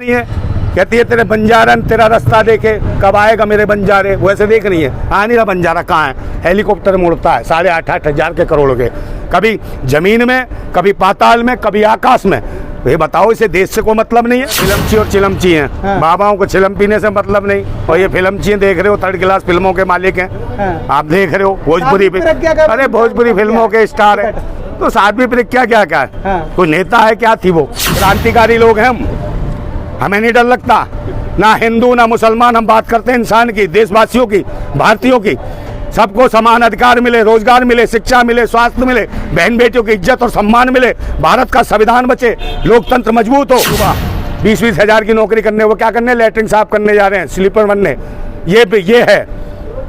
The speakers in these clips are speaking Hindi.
नहीं है, कहती है तेरे बंजारन तेरा रास्ता देखे कब आएगा मेरे बंजारे, वैसे देख रही है। आ नहीं रहा बंजारा, कहाँ है? हेलीकॉप्टर में उड़ता है 8.5 हजार के करोड़ के, कभी जमीन में, कभी पाताल में, कभी आकाश में। ये बताओ, इसे देश से कोई मतलब नहीं है? फिल्मची और चिलमची हैं। हाँ। बाबाओं को चिलम पीने से मतलब नहीं, और ये फिल्मची देख रहे हो, 3rd क्लास फिल्मों के मालिक हैं। हाँ। आप देख रहे हो भोजपुरी, अरे भोजपुरी फिल्मों के स्टार है। तो साध्वी प्रज्ञा क्या क्या है? हाँ। कोई नेता है क्या थी वो? क्रांतिकारी लोग हैं हम, हमें नहीं डर लगता। ना हिंदू ना मुसलमान, हम बात करते हैं इंसान की, देशवासियों की, भारतीयों की। सबको समान अधिकार मिले, रोजगार मिले, शिक्षा मिले, स्वास्थ्य मिले, बहन बेटियों की इज्जत और सम्मान मिले, भारत का संविधान बचे, लोकतंत्र मजबूत हो। 20-20 हजार की नौकरी करने, वो क्या करने? लैट्रिन साफ करने जा रहे हैं, स्लीपर बनने। ये है,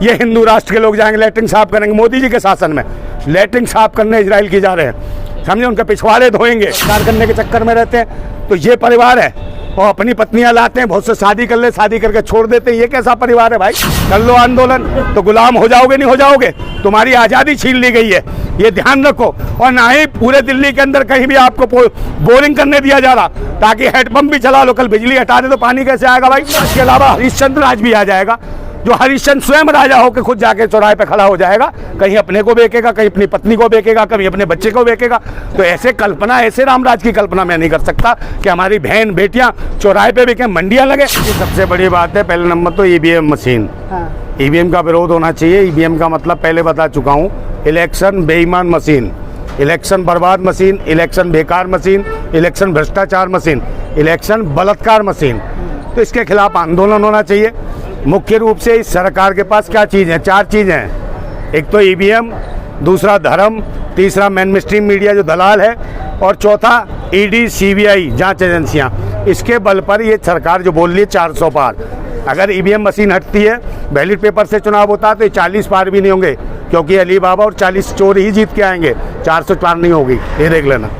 ये हिंदू राष्ट्र के लोग जाएंगे लैट्रिन साफ करेंगे। मोदी जी के शासन में लैट्रिन साफ करने इजराइल की जा रहे हैं, समझे? उनके पिछवाड़े धोएंगे, कार्य करने के चक्कर में रहते हैं। तो ये परिवार है, और अपनी पत्नियां लाते हैं, बहुत से शादी कर ले, शादी करके छोड़ देते हैं। ये कैसा परिवार है भाई? कर लो आंदोलन, तो गुलाम हो जाओगे नहीं हो जाओगे? तुम्हारी आज़ादी छीन ली गई है, ये ध्यान रखो। और ना ही पूरे दिल्ली के अंदर कहीं भी आपको बोरिंग करने दिया जा रहा, ताकि हेडपंप भी चला लो। कल बिजली हटा दे तो पानी कैसे आएगा भाई? इसके अलावा हरिश्चंद्र राज भी आ जाएगा, जो हरिश्चंद्र स्वयं राजा होकर खुद जाके चौराहे पे खड़ा हो जाएगा, कहीं अपने को बेचेगा, कहीं अपनी पत्नी को बेचेगा, कहीं अपने बच्चे को बेचेगा। तो ऐसे कल्पना, ऐसे रामराज की कल्पना मैं नहीं कर सकता कि हमारी बहन बेटियां चौराहे पे बिके, मंडियां लगे। सबसे बड़ी बात है, पहले नंबर तो ईवीएम मशीन। ईवीएम का विरोध होना चाहिए। ईवीएम का मतलब पहले बता चुका हूँ, इलेक्शन बेईमान मशीन, इलेक्शन बर्बाद मशीन, इलेक्शन बेकार मशीन, इलेक्शन भ्रष्टाचार मशीन, इलेक्शन बलात्कार मशीन। तो इसके खिलाफ आंदोलन होना चाहिए। मुख्य रूप से इस सरकार के पास क्या चीज़ है? 4 चीज़ें हैं। एक तो ईवीएम, दूसरा धर्म, तीसरा मेन स्ट्रीम मीडिया जो दलाल है, और चौथा ईडी सीबीआई जांच एजेंसियां। इसके बल पर ये सरकार जो बोल रही है 400 पार। अगर ईवीएम मशीन हटती है, बैलेट पेपर से चुनाव होता है, तो 40 पार भी नहीं होंगे, क्योंकि अली बाबा और 40 चोर ही जीत के आएंगे। 400 पार नहीं होगी, ये देख लेना।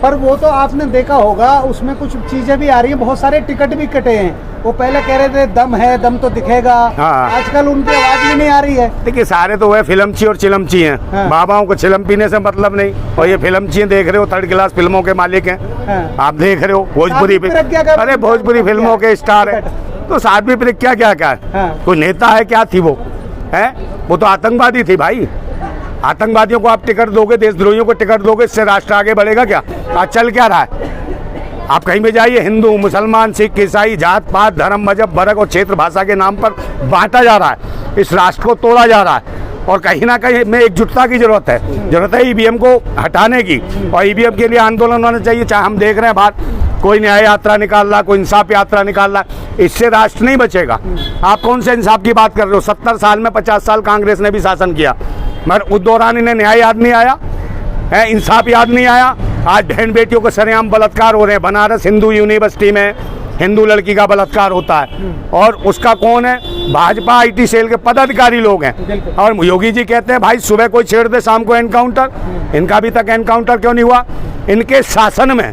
पर वो तो आपने देखा होगा, उसमें कुछ चीजें भी आ रही हैं, बहुत सारे टिकट भी कटे हैं। वो पहले कह रहे थे दम है, दम तो दिखेगा। हाँ। आजकल उनकी आवाज भी नहीं आ रही है। देखिए, सारे तो वह फिल्मची और चिलमची हैं। हाँ। बाबाओं को चिलम पीने से मतलब नहीं, और ये फिल्मची देख रहे हो, 3rd क्लास फिल्मों के मालिक हैं। हाँ। आप देख रहे हो भोजपुरी, अरे भोजपुरी फिल्मों के स्टार है। तो साध्वी प्रज्ञा क्या क्या है? हाँ। कोई नेता है क्या थी वो? है वो तो आतंकवादी थी भाई। आतंकवादियों को आप टिकट दोगे, देशद्रोहियों को टिकट दोगे, इससे राष्ट्र आगे बढ़ेगा क्या? आज चल क्या रहा है? आप कहीं भी जाइए, हिंदू मुसलमान सिख ईसाई, जात पात धर्म मजहब वर्ग और क्षेत्र भाषा के नाम पर बांटा जा रहा है। इस राष्ट्र को तोड़ा जा रहा है, और कहीं ना कहीं में एकजुटता की जरूरत है ईवीएम को हटाने की। और ईवीएम के लिए आंदोलन होना चाहिए। चाहे हम देख रहे हैं बाहर कोई न्याय यात्रा निकाल रहा, कोई इंसाफ यात्रा निकाल रहा, इससे राष्ट्र नहीं बचेगा। आप कौन से इंसाफ की बात कर रहे हो? 70 साल में 50 साल कांग्रेस ने भी शासन किया, मगर उस दौरान इन्हें न्याय याद नहीं आया है, इंसाफ याद नहीं आया। आज बहन बेटियों को सरेआम बलात्कार हो रहे हैं। बनारस हिंदू यूनिवर्सिटी में हिंदू लड़की का बलात्कार होता है, और उसका कौन है? भाजपा आईटी सेल के पदाधिकारी लोग हैं। और योगी जी कहते हैं भाई सुबह कोई छेड़ दे शाम को एनकाउंटर। इनका अभी तक एनकाउंटर क्यों नहीं हुआ? इनके शासन में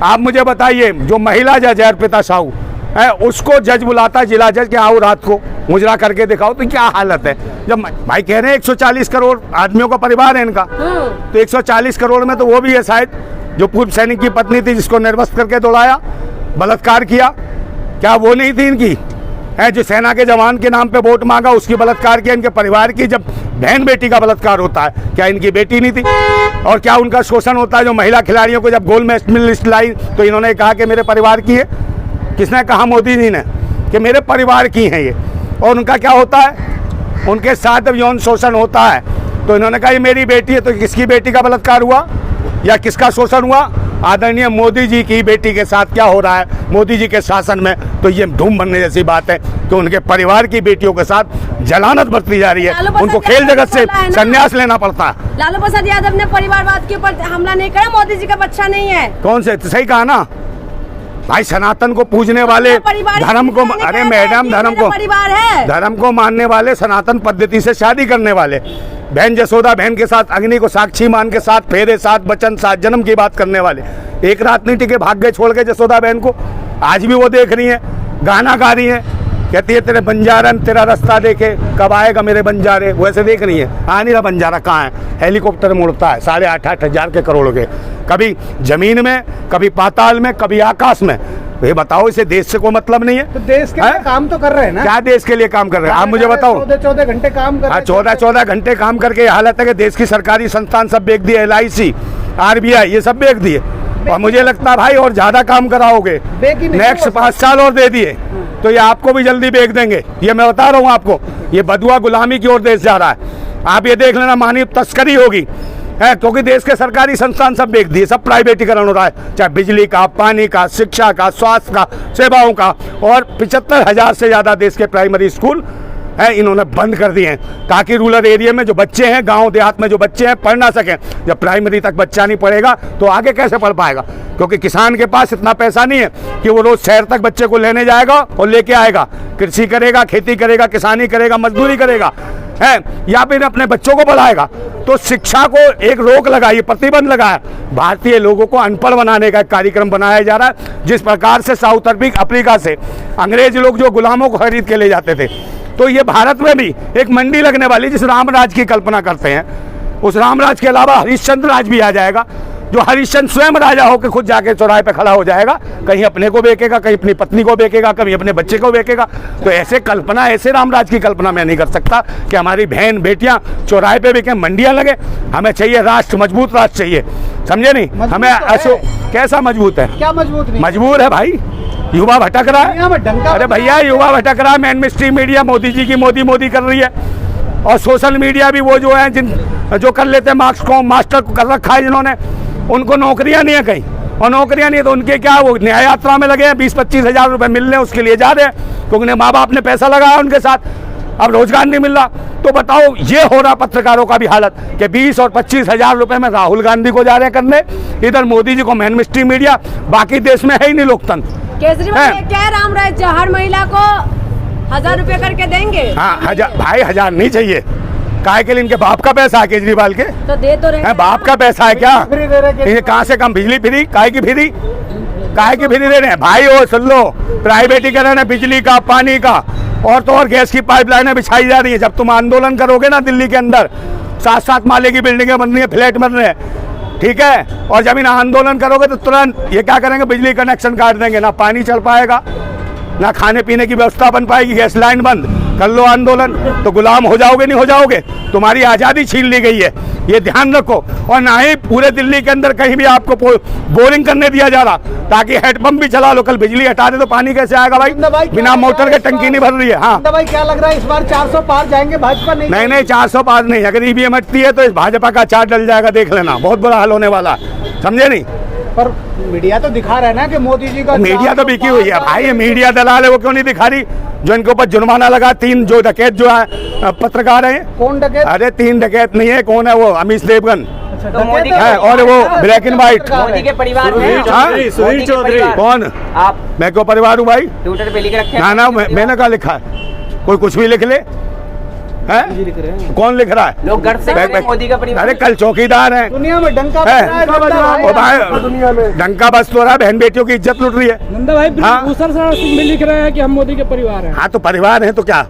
आप मुझे बताइए, जो महिला जज है अर्पिता साहू है, उसको जज बुलाता है, जिला जज, के आओ रात को मुजरा करके दिखाओ। तो क्या हालत है? जब भाई कह रहे हैं 140 करोड़ आदमियों का परिवार है इनका, तो 140 करोड़ में तो वो भी है शायद जो पूर्व सैनिक की पत्नी थी, जिसको निर्वस्त्र करके दौड़ाया, बलात्कार किया। क्या वो नहीं थी इनकी? है जो सेना के जवान के नाम पे वोट मांगा, उसकी बलात्कार किया। इनके परिवार की जब बहन बेटी का बलात्कार होता है, क्या इनकी बेटी नहीं थी? और क्या उनका शोषण होता है? जो महिला खिलाड़ियों को जब गोल्ड मेडल लिस्ट लाई, तो इन्होंने कहा कि मेरे परिवार की है। किसने कहा? मोदी जी ने, कि मेरे परिवार की हैं ये। और उनका क्या होता है? उनके साथ जब यौन शोषण होता है, तो इन्होंने कहा ये मेरी बेटी है। तो किसकी बेटी का बलात्कार हुआ या किसका शोषण हुआ? आदरणीय मोदी जी की बेटी के साथ क्या हो रहा है मोदी जी के शासन में? तो ये धूम बनने जैसी बात है कि उनके परिवार की बेटियों के साथ जलानत बरती जा रही है। उनको खेल जगत से संन्यास लेना पड़ता है। लालू प्रसाद यादव ने परिवारवाद के ऊपर हमला नहीं करा, मोदी जी का बच्चा नहीं है। कौन से? तो सही कहा ना भाई, सनातन को पूजने वाले, धर्म को, अरे मैडम, धर्म को मानने वाले, सनातन पद्धति से शादी करने वाले, बहन जसोदा बहन के साथ अग्नि को साक्षी मान के साथ फेरे, साथ वचन, साथ जन्म की बात करने वाले, एक रात नहीं टिके, भाग गए छोड़ के जसोदा बहन को। आज भी वो देख रही है, गाना गा रही है, कहती है तेरे बंजारन तेरा रास्ता देखे कब आएगा मेरे बंजारे, वैसे देख रही है। आ नहीं रहा बंजारा, कहाँ है? हेलीकॉप्टर में उड़ता है 8.5 हजार के करोड़ के, कभी जमीन में, कभी पाताल में, कभी आकाश में। तो ये बताओ, इसे देश से कोई मतलब नहीं है? तो देश के लिए हैं? काम तो कर रहे हैं ना। क्या देश के लिए काम कर रहे हैं आप मुझे बताओ? 14 घंटे काम कर रहे हाँ, हैं। 14 घंटे काम करके ये हालत है कि देश की सरकारी संस्थान सब बेच दिए, LIC, RBI ये सब बेच दिए। और मुझे लगता है भाई और ज्यादा काम कराओगे, बेच ही नहीं, नेक्स्ट 5 साल और दे दिए तो ये आपको भी जल्दी बेच देंगे। ये मैं बता रहा हूँ आपको, ये बदुआ गुलामी की ओर देश जा रहा है। आप ये देख लेना, मानव तस्करी होगी है, क्योंकि देश के सरकारी संस्थान सब बेच दिए, सब प्राइवेटीकरण हो रहा है, चाहे बिजली का, पानी का, शिक्षा का, स्वास्थ्य का, सेवाओं का। और 75,000 से ज्यादा देश के प्राइमरी स्कूल है इन्होंने बंद कर दिए हैं, ताकि रूरल एरिया में जो बच्चे हैं, गांव देहात में जो बच्चे हैं, पढ़ ना सकें। जब प्राइमरी तक बच्चा नहीं पढ़ेगा तो आगे कैसे पढ़ पाएगा? क्योंकि किसान के पास इतना पैसा नहीं है कि वो रोज शहर तक बच्चे को लेने जाएगा और लेके आएगा। कृषि करेगा, खेती करेगा, किसानी करेगा, मजदूरी करेगा है, या फिर अपने बच्चों को पढ़ाएगा। तो शिक्षा को एक रोक लगाई, प्रतिबंध लगाया। भारतीय लोगों को अनपढ़ बनाने का एक कार्यक्रम बनाया जा रहा है। जिस प्रकार से साउथ अफ्रीका से अंग्रेज लोग जो गुलामों को खरीद के ले जाते थे, तो ये भारत में भी एक मंडी लगने वाली, जिस रामराज की कल्पना करते हैं, उस रामराज के अलावा हरिश्चंद्र राज भी आ जाएगा, जो हरिश्चंद्र स्वयं राजा होकर खुद जाके चौराहे पे खड़ा हो जाएगा, कहीं अपने को बेचेगा, कहीं अपनी पत्नी को बेचेगा, कहीं अपने बच्चे को बेचेगा। तो ऐसे कल्पना, ऐसे रामराज की कल्पना मैं नहीं कर सकता कि हमारी बहन बेटियां चौराहे पे बिके, मंडियां लगे। हमें चाहिए राष्ट्र, मजबूत राष्ट्र चाहिए, समझे नहीं? हमें ऐसो कैसा मजबूत है? क्या मजबूत नहीं? मजबूर है भाई, युवा भटक रहा दुनिया में है। डंका अरे भैया, युवा भटक रहा है। Main stream media Modi ji की मोदी कर रही है, और सोशल मीडिया भी वो जो है जो कर लेते हैं, मार्क्स को मास्टर कर रखा है जिन्होंने, उनको नौकरियां नहीं है कहीं, और नौकरियां नहीं है तो उनके क्या, वो न्याय यात्रा में लगे हैं, 20-25 हज़ार रुपये मिलने उसके लिए जा रहे हैं, क्योंकि माँ बाप ने पैसा लगाया उनके साथ, अब रोजगार नहीं मिल रहा। तो बताओ, ये हो रहा पत्रकारों का भी हालत कि 20 और 25 हज़ार रुपये में राहुल गांधी को जा रहे हैं करने, इधर मोदी जी को मेन स्ट्रीम मीडिया। बाकी देश में है ही नहीं लोकतंत्र। केजरीवाल ये क्या रामराज, हर महिला को 1000 रुपए करके देंगे? हाँ, 1000 भाई, 1000 नहीं चाहिए। काहे के लिए? इनके बाप का पैसा है केजरीवाल के, तो दे तो रहे है, बाप का पैसा है क्या? फ्री दे रहे ये कहाँ से कम? बिजली फ्री, काहे की फ्री? काहे की फ्री दे रहे हैं भाई? वो सुन लो, प्राइवेटीकरण है बिजली का, पानी का, और तो और गैस की पाइपलाइनें बिछाई जा रही है। जब तुम आंदोलन करोगे ना दिल्ली के अंदर, 7-7 माले की बिल्डिंगें बन रही है, फ्लैट बन रहे हैं, ठीक है, और जब इन आंदोलन करोगे तो तुरंत ये क्या करेंगे, बिजली कनेक्शन काट देंगे, ना पानी चल पाएगा, ना खाने पीने की व्यवस्था बन पाएगी, गैस लाइन बंद कर लो आंदोलन, तो गुलाम हो जाओगे, नहीं हो जाओगे? तुम्हारी आज़ादी छीन ली गई है, ये ध्यान रखो। और ना ही पूरे दिल्ली के अंदर कहीं भी आपको बोरिंग करने दिया जा रहा, ताकि हेडपंप भी चला लो। कल बिजली हटा दे तो पानी कैसे आएगा भाई? बिना मोटर के टंकी नहीं भर रही है। हाँ भाई, क्या लग रहा है इस बार 400 पार जाएंगे भाजपा? नहीं, 400 पार नहीं। अगर EVM हटती है तो इस भाजपा का चार्ट डल जाएगा, देख लेना, बहुत बुरा हाल होने वाला, समझे नहीं? पर मीडिया तो दिखा रहा है ना कि मोदी जी का मीडिया तो बिकी हुई है भाई, ये मीडिया दलाल है, वो क्यों नहीं दिखा रही? जो इनके ऊपर जुर्माना लगा, 3 जो डकैत जो है पत्रकार हैं। कौन डकैत? अरे 3 डकैत नहीं है, कौन है वो? अमीश देवगन तो मोदी है, और वो ब्लैक एंड व्हाइट। मोदी के परिवार में सुधीर चौधरी कौन? आप मैं क्यों परिवार हूँ भाई? ट्विटर पे लिख रखे ना, मैंने कहा लिखा है? कोई कुछ भी लिख ले, है? कौन लिख रहा है? लोग गर्व से कह रहे हैं मोदी का परिवार। अरे कल चौकीदार है, दुनिया में डंका है? ओ भाई, डंका बस तो रहा, बहन बेटियों की इज्जत लुट रही है। नंदा भाई, हाँ? भूषण सिंह भी लिख रहे हैं कि हम मोदी के परिवार हैं। हाँ, तो परिवार है तो क्या?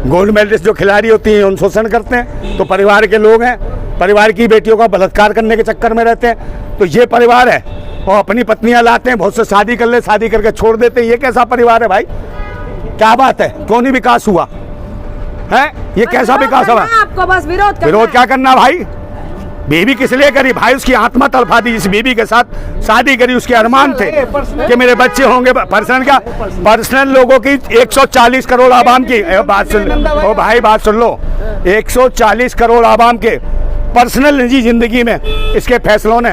गोल्ड मेडलिस्ट जो खिलाड़ी होती हैं उन शोषण करते हैं, तो परिवार के लोग हैं, परिवार की बेटियों का बलात्कार करने के चक्कर में रहते हैं, तो ये परिवार है। और अपनी पत्नियां लाते हैं, बहुत से शादी कर ले, शादी करके छोड़ देते हैं, ये कैसा परिवार है भाई? क्या बात है? क्यों नहीं विकास हुआ है? ये कैसा विकास हुआ? आपको बस विरोध करना विरोध है। क्या करना भाई? बीवी किस लिए करी भाई? उसकी आत्मा तड़फा दी, जिस बीवी के साथ शादी करी उसके अरमान थे कि मेरे बच्चे होंगे। पर्सनल क्या? पर्सनल लोगों की 140 करोड़ आवाम की बात सुन लो भाई, बात सुन लो। 140 करोड़ आवाम के पर्सनल निजी जिंदगी में इसके फैसलों ने,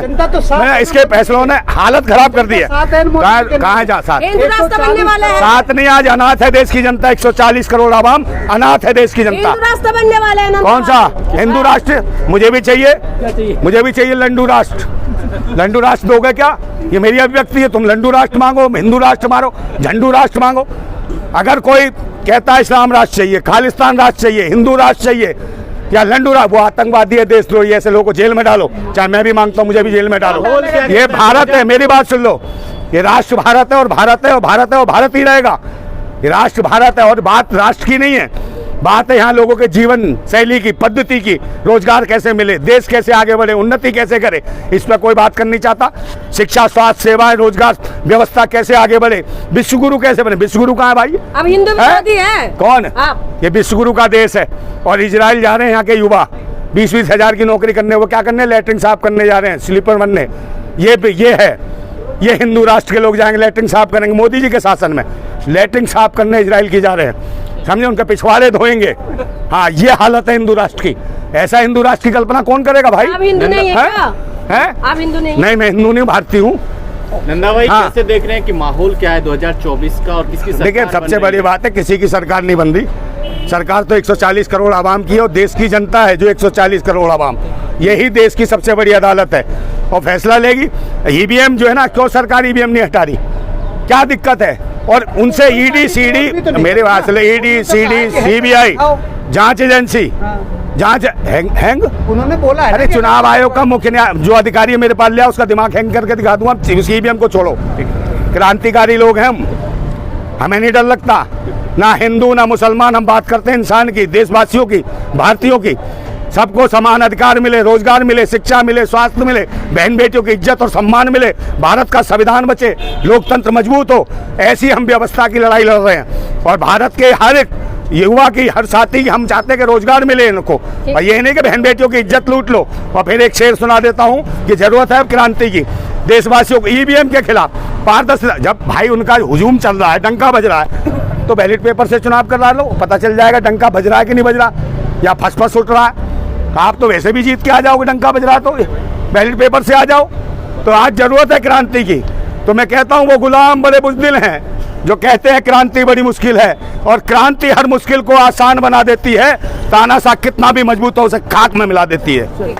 इसके फैसलों ने हालत खराब कर दी है। कहाँ जा साथ? हिंदू राष्ट्र बनने वाला है। साथ नहीं, आज अनाथ है देश की जनता। 140 करोड़ आवाम अनाथ है देश की जनता। हिंदू राष्ट्र बनने वाला है ना? कौन सा हिंदू राष्ट्र? मुझे भी चाहिए, मुझे भी चाहिए लंडू राष्ट्र। लंडू राष्ट्र दोगे क्या? ये मेरी अभिव्यक्ति है। तुम लंडू राष्ट्र मांगो, हिंदू राष्ट्र मारो, झंडू राष्ट्र मांगो। अगर कोई कहता है इस्लाम राष्ट्र चाहिए, खालिस्तान राष्ट्र चाहिए, हिंदू राष्ट्र चाहिए या लंडू राष्ट्र, वो आतंकवादी है, देशद्रोही, ऐसे लोगों को जेल में डालो। चाहे मैं भी मांगता हूँ, मुझे भी जेल में डालो। ये भारत है, मेरी बात सुन लो। ये राष्ट्र भारत है, और भारत है, और भारत है, और भारत ही रहेगा। ये राष्ट्र भारत है, और बात राष्ट्र की नहीं है, बात है यहाँ लोगों के जीवन शैली की, पद्धति की, रोजगार कैसे मिले, देश कैसे आगे बढ़े, उन्नति कैसे करे, इस पर कोई बात करनी चाहता। शिक्षा, स्वास्थ्य सेवाएं, रोजगार व्यवस्था कैसे आगे बढ़े, विश्वगुरु कैसे बने। विश्वगुरु कहाँ है भाई? अब हिंदू विरोधी है कौन? आप। ये विश्वगुरु का देश है और इजराइल जा रहे हैं यहाँ के युवा 20-20 हजार की नौकरी करने। वो क्या करने? लैट्रिन साफ करने जा रहे हैं, स्लीपर बनने। ये है, ये हिंदू राष्ट्र के लोग जाएंगे लैट्रिन साफ करेंगे। मोदी जी के शासन में लैट्रिन साफ करने इजराइल की जा रहे हैं, समझे, उनके पिछवाड़े धोएंगे। हाँ, ये हालत है हिंदू राष्ट्र की। ऐसा हिंदू राष्ट्र की कल्पना कौन करेगा भाई? आप हिंदू नहीं है क्या? हैं? आप हिंदू नहीं? नहीं, मैं हिंदू नहीं, भारतीय हूँ। नंदा भाई, हाँ। कैसे देख रहे हैं कि माहौल क्या है 2024 का और किसकी सरकार देखिए, बन सबसे रही बड़ी है? बात है किसी की सरकार नहीं बन रही। सरकार तो 140 करोड़ आवाम की है और देश की जनता है जो 140 करोड़ आवाम, यही देश की सबसे बड़ी अदालत है और फैसला लेगी। ईवीएम जो है ना, क्यों सरकार ईवीएम नहीं हटा रही? क्या दिक्कत है? और उनसे ईडी सीडी, मेरे वास्ते ईडी सीडी सीबीआई जांच एजेंसी जांच हैंग उन्होंने बोला है अरे ना कि- चुनाव आयोग का मुख्य जो अधिकारी है मेरे पास लिया, उसका दिमाग हैंग करके दिखा दूंगा। ईवीएम को छोड़ो, क्रांतिकारी लोग हैं हम, हमें नहीं डर लगता। ना हिंदू ना मुसलमान, हम बात करते हैं इंसान की, देशवासियों की, भारतीयों की। सबको समान अधिकार मिले, रोजगार मिले, शिक्षा मिले, स्वास्थ्य मिले, बहन बेटियों की इज्जत और सम्मान मिले, भारत का संविधान बचे, लोकतंत्र मजबूत हो, ऐसी हम व्यवस्था की लड़ाई लड़ रहे हैं। और भारत के हर एक युवा की, हर साथी की हम चाहते हैं कि रोजगार मिले इनको, और ये नहीं कि बहन बेटियों की इज्जत लूट लो। और फिर एक शेर सुना देता हूँ कि जरूरत है क्रांति की, देशवासियों को ईवीएम के खिलाफ पारदर्शिता। जब भाई उनका हुजूम चल रहा है, डंका बज रहा है, तो बैलेट पेपर से चुनाव करवा लो, पता चल जाएगा डंका बज रहा है कि नहीं बज रहा, या फसफस उठ रहा है। आप तो वैसे भी जीत के आ जाओगे, डंका बज रहा तो बैलेट पेपर से आ जाओ। तो आज जरूरत है क्रांति की। तो मैं कहता हूँ वो गुलाम बड़े बुज़दिल हैं जो कहते हैं क्रांति बड़ी मुश्किल है, और क्रांति हर मुश्किल को आसान बना देती है। तानाशाह कितना भी मजबूत हो उसे खाक में मिला देती है।